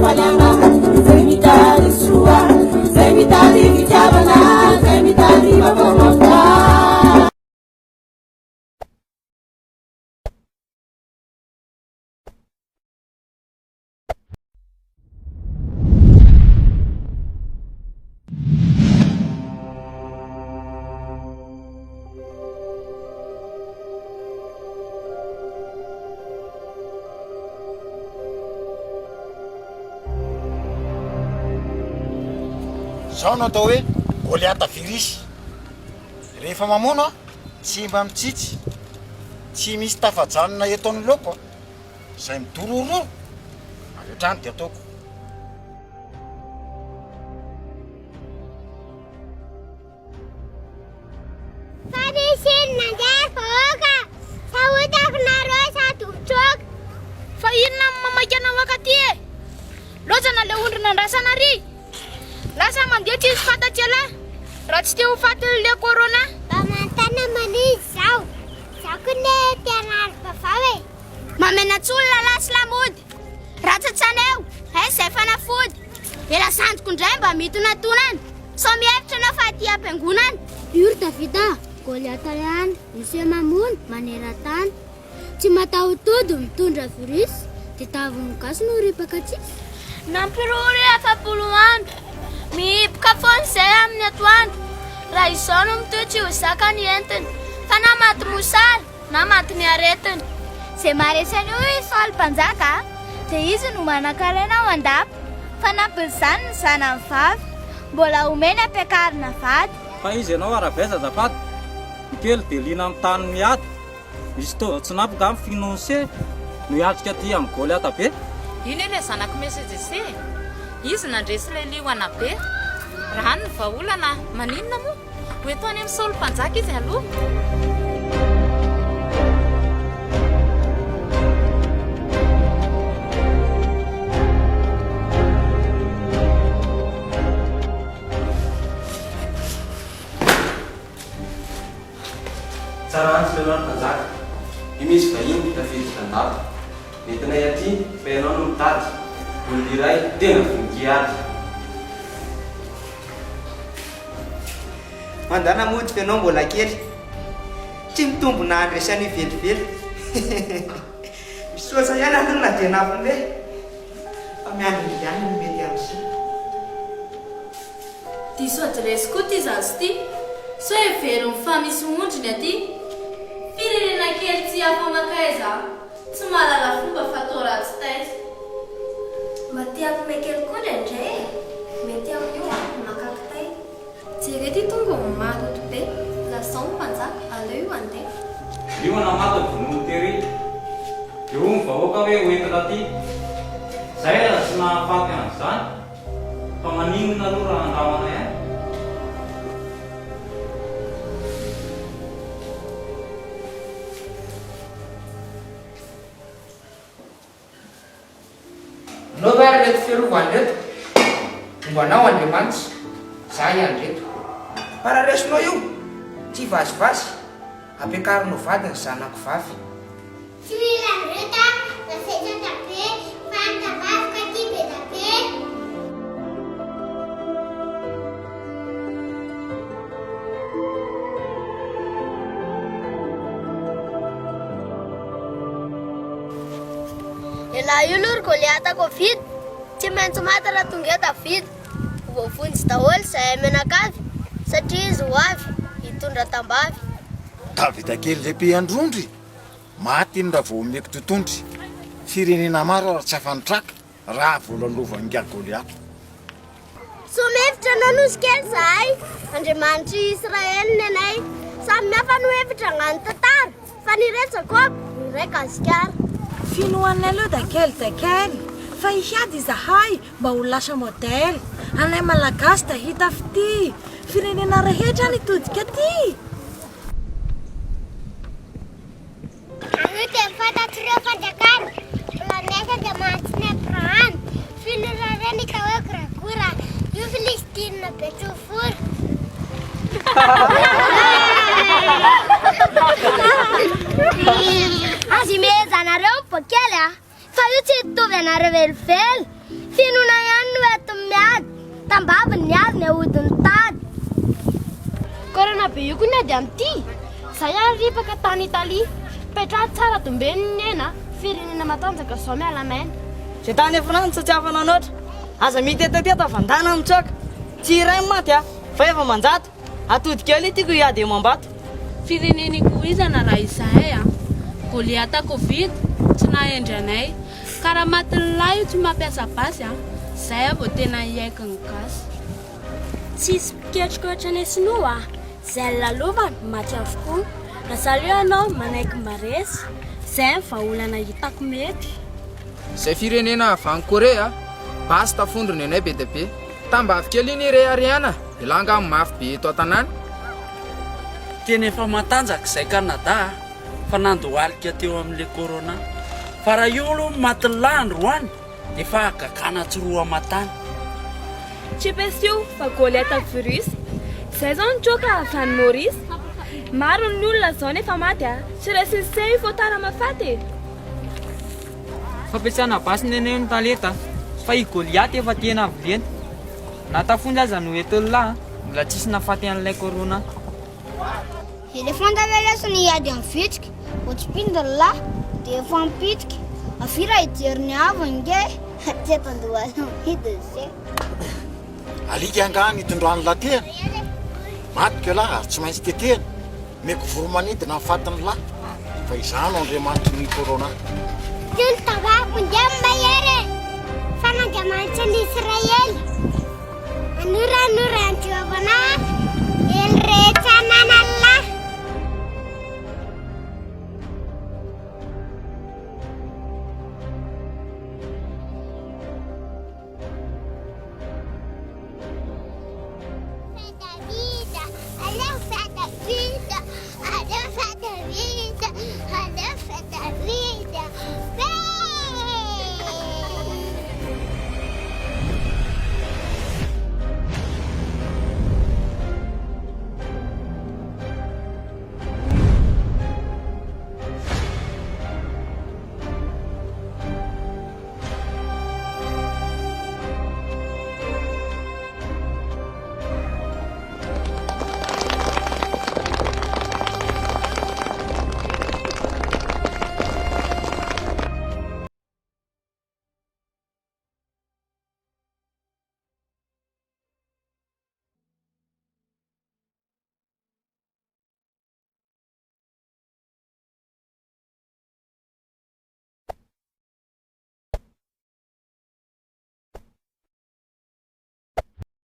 falanga zay mitady soa zay mitady fitiavana zay mitady vaovao. zao no atao hoe Goliata virisy rehefa mamono a tsy mba mitsitsy tsy misy tafajanona eto amin'ny loko zay midorororo avy hatrany de ataoko farisin nandeha vahoaka sahotako nareo sady mitsoka fa inona mamaky anao akaty e loatra le ondrina andrasana ry lasa mandeha tsy izy fatatsy ala raha tsy te ho fatin'ny le corona mba mantana manizy zao kone tianary vavava e mamenatsolona lasy lamody ratsatsaneo zay fanafody ela sandroko indray mba mitonantonana so mihevitra anao fa aty am-piangonana iory davida Goliata ihany misy mamono maneran-tany tsy matahotody mitondra virisy dia tavony gasy no ripaka tsisy nampirory afapolo andro mihipoka foana izay amin'ny atoandro raha izao no mitoetsy ho zaka ny entiny fa na maty mosary na maty ny aretiny zay maresany io isaly mpanjaka dia izy no manan-karena ao andapa fa nampin'izany ny zanany vavy mbola omeny ampiakarina vady fa izy ianao arabeza zafady kely dia liana amin'ny tany miady izy tova tsy napoka amin'ny finanse no hiatrika aty amin'ny Goliata be iny ilay zanako mesejese izy nandresy ilay lihoana be raha ny vahaolana maninona moa ho eto any amin'ny Saoly mpanjaka izy aloha tsara antsy leloany mpanjaka io misy vahiny tafiditra andapa nentinay aty fa ianao no mitady olona iray tena voningiady mandana mody fa ianao mbola kely tsy mitombona andresany velively misosa ihany aloha na dia nafole fa miandry ihany no mety am'zy diso adresy koa ty zazy ty so everiny fa misy ondriny aty firenena kely tsy afamakaiza tsy mahalala fomba fatao ratsy taiza mety ampimekely koa ndraindray mety amin'io makakitay jerety tonga matoto be lazao mpanjaka aleo io andeha io anamata vonono tery io ny vahoaka hoe hoentina aty zay raha tsy nahafaty an'izany fa maninona aloha raha andramana ihany nao ary reto fiarovany reto ombanao Andriamanitra za ihany reto pararesinao io tsy vazivazy ampiakarinao vady ny zanako vavy tsy mila reta nasetratra be fa antavavika ty be da be ela io lory Goliata Covid tsy maintsy maty raha tonga eto Davida voavonjy daholo izay amenakavy satria izy ho avy hitondra tambavy Davida kely zay pe androndry maty iny raha vao omeko totondry firenena maro raha tsy afanitraka raha voalalovan'nga Goliata somevitra anao nosy kely zahay Andriamanitra Israely nenay samy mihafa no hevitra agnano tantara fa niray Jakob niray Gasikara finoanay aloha da kely fa ihiady zahay mba ho lasa modely anay malagasy da hita fity firenena rehetra nitodika ty anio dia fantatr'ireo fanjakana planeta dia mantsiny Abraham finorareny ka hoe Gragora io Filistina Betsofor azy mehezanareo bokely fa io tsy hitovy anareo velively Finona ihany no ety miady, tambavy ny azy ny ahodiny tady. Korana be io koa ny ady amin'ity. Zay ary ripaka tany Italia. Petrahady tsara tombeniny ena, firenena matanjaka zao miala maina. Zay tany efa nany tsatsiafana anatra. Aza mitetateta vandana mitsoaka. Tsy iray maty fa efa manjato. Atody kely tiako hiady amam-bato. Fireneniko izana raha izahay Goliata Covid tsy nahendry anay. Ka raha maty ny lahy io tsy mampiasa basy zay vao tena hiaiky ny gasy. Tsisy piketrika ohatranay sinoa, zay lalovany maty avokoa. Raha ianao manaiky maresy, zay vahaolana hitako mety. Zay firenena avy any Korea, basy tafondrony anay be dia be. Tambavy kely iny Ariana, ilanga mafy be eto an-tanàna. Tena efa matanjaka izay Kanada fa nandohalika teo amin'ilay corona. Fa raha io aloha maty ny lahy androany dia efa gakana tsy roa amatany. Tsy pesy io fa Goliata virus. Zay zao nitroka avy any Maurice. Maro ny olona zao nefa maty tsy resisy io fotara mafaty. Fampiasana basy neneo ny talenta fa i Goliaty efa tena avolenta. Natafonja aza no entiny lahy mbola tsisy nafaty an'ilay corona. Éléphant d'Avelas ny ady amin'ny vitrika, otsipindiny lahy dia efa mipitrika. Avira hijeriny avy nge tsy etandohana hidiny zay. Alika angany itondrany latena. Maty ke lahy ary tsy maintsy tetehana. Meko voromanidina amin'ny fatiny lahy. Fa izany Andriamanitra ny corona. Telo